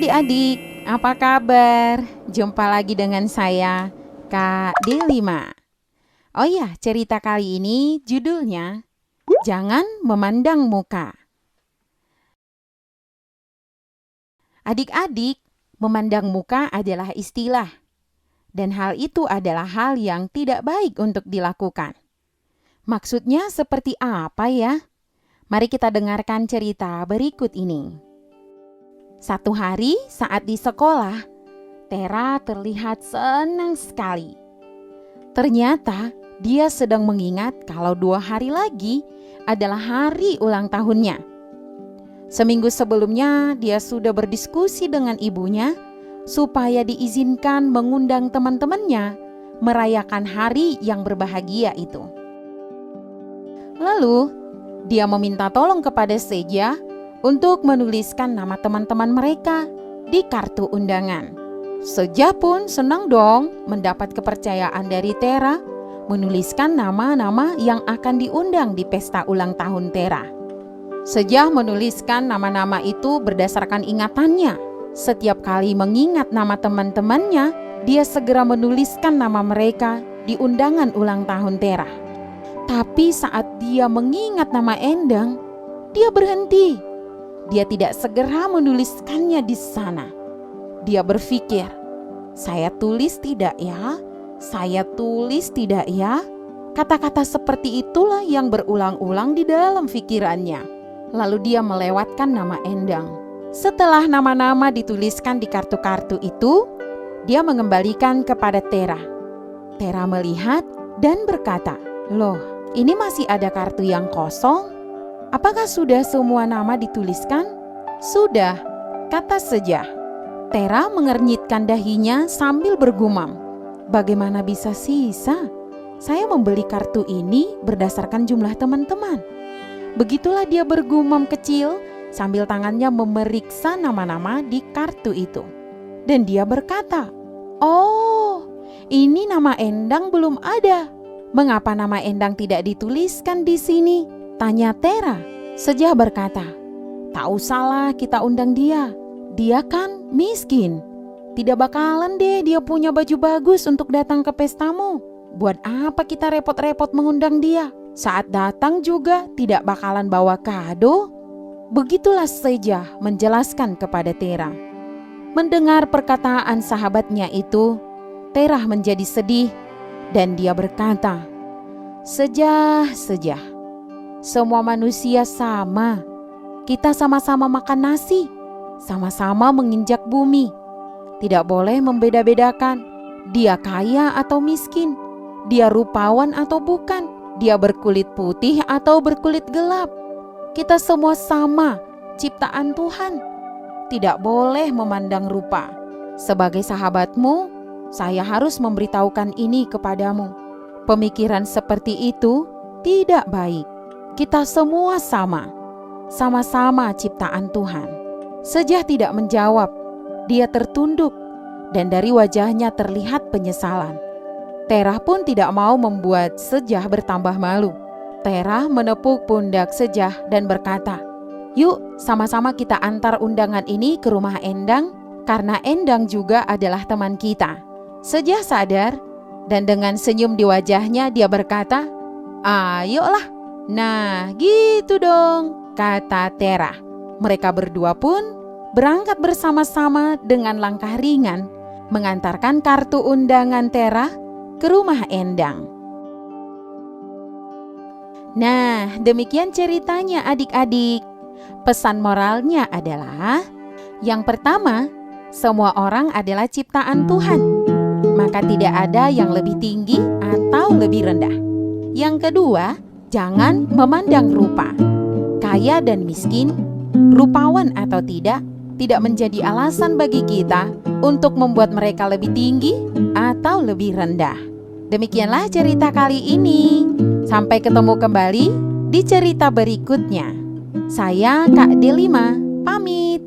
adik-adik, apa kabar? Jumpa lagi dengan saya, Kak Delima. Oh ya, cerita kali ini judulnya Jangan Memandang Muka. Adik-adik, memandang muka adalah istilah. Dan hal itu adalah hal yang tidak baik untuk dilakukan. Maksudnya seperti apa ya? Mari kita dengarkan cerita berikut ini. Suatu hari saat di sekolah, Tera terlihat senang sekali. Ternyata dia sedang mengingat kalau 2 hari lagi adalah hari ulang tahunnya. Seminggu sebelumnya dia sudah berdiskusi dengan ibunya supaya diizinkan mengundang teman-temannya merayakan hari yang berbahagia itu. Lalu dia meminta tolong kepada Seja untuk menuliskan nama teman-teman mereka di kartu undangan. Seja pun senang dong mendapat kepercayaan dari Tera menuliskan nama-nama yang akan diundang di pesta ulang tahun Tera. Seja menuliskan nama-nama itu berdasarkan ingatannya. Setiap kali mengingat nama teman-temannya, dia segera menuliskan nama mereka di undangan ulang tahun Tera. Tapi saat dia mengingat nama Endang, dia berhenti. Dia tidak segera menuliskannya di sana. Dia berpikir, saya tulis tidak ya? Saya tulis tidak ya? Kata-kata seperti itulah yang berulang-ulang di dalam pikirannya. Lalu dia melewatkan nama Endang. Setelah nama-nama dituliskan di kartu-kartu itu, dia mengembalikan kepada Tera. Tera melihat dan berkata, "Loh, ini masih ada kartu yang kosong? Apakah sudah semua nama dituliskan?" "Sudah," kata Seja. Tera mengernyitkan dahinya sambil bergumam, "Bagaimana bisa sisa? Saya membeli kartu ini berdasarkan jumlah teman-teman." Begitulah dia bergumam kecil sambil tangannya memeriksa nama-nama di kartu itu. Dan dia berkata, "Oh, ini nama Endang belum ada. Mengapa nama Endang tidak dituliskan di sini?" tanya Tera. Seja berkata, "Tak usahlah kita undang dia. Dia kan miskin. Tidak bakalan deh dia punya baju bagus untuk datang ke pestamu. Buat apa kita repot-repot mengundang dia? Saat datang juga tidak bakalan bawa kado." Begitulah Seja menjelaskan kepada Tera. Mendengar perkataan sahabatnya itu, Tera menjadi sedih dan dia berkata, Seja, semua manusia sama. Kita sama-sama makan nasi, sama-sama menginjak bumi. Tidak boleh membeda-bedakan dia kaya atau miskin, dia rupawan atau bukan, dia berkulit putih atau berkulit gelap. Kita semua sama, ciptaan Tuhan. Tidak boleh memandang rupa. Sebagai sahabatmu, saya harus memberitahukan ini kepadamu. Pemikiran seperti itu tidak baik. Kita semua sama, sama-sama ciptaan Tuhan. Seja tidak menjawab. Dia tertunduk dan dari wajahnya terlihat penyesalan. Tera pun tidak mau membuat Seja bertambah malu. Tera menepuk pundak Seja dan berkata, "Yuk sama-sama kita antar undangan ini ke rumah Endang karena Endang juga adalah teman kita." Seja sadar dan dengan senyum di wajahnya dia berkata, "Ayolah." "Nah gitu dong," kata Tera. Mereka berdua pun berangkat bersama-sama dengan langkah ringan mengantarkan kartu undangan Tera ke rumah Endang. Nah, demikian ceritanya adik-adik. Pesan moralnya adalah, yang pertama, semua orang adalah ciptaan Tuhan. Maka tidak ada yang lebih tinggi atau lebih rendah. Yang kedua, jangan memandang rupa. Kaya dan miskin, rupawan atau tidak menjadi alasan bagi kita untuk membuat mereka lebih tinggi atau lebih rendah. Demikianlah cerita kali ini. Sampai ketemu kembali di cerita berikutnya. Saya Kak Delima, pamit.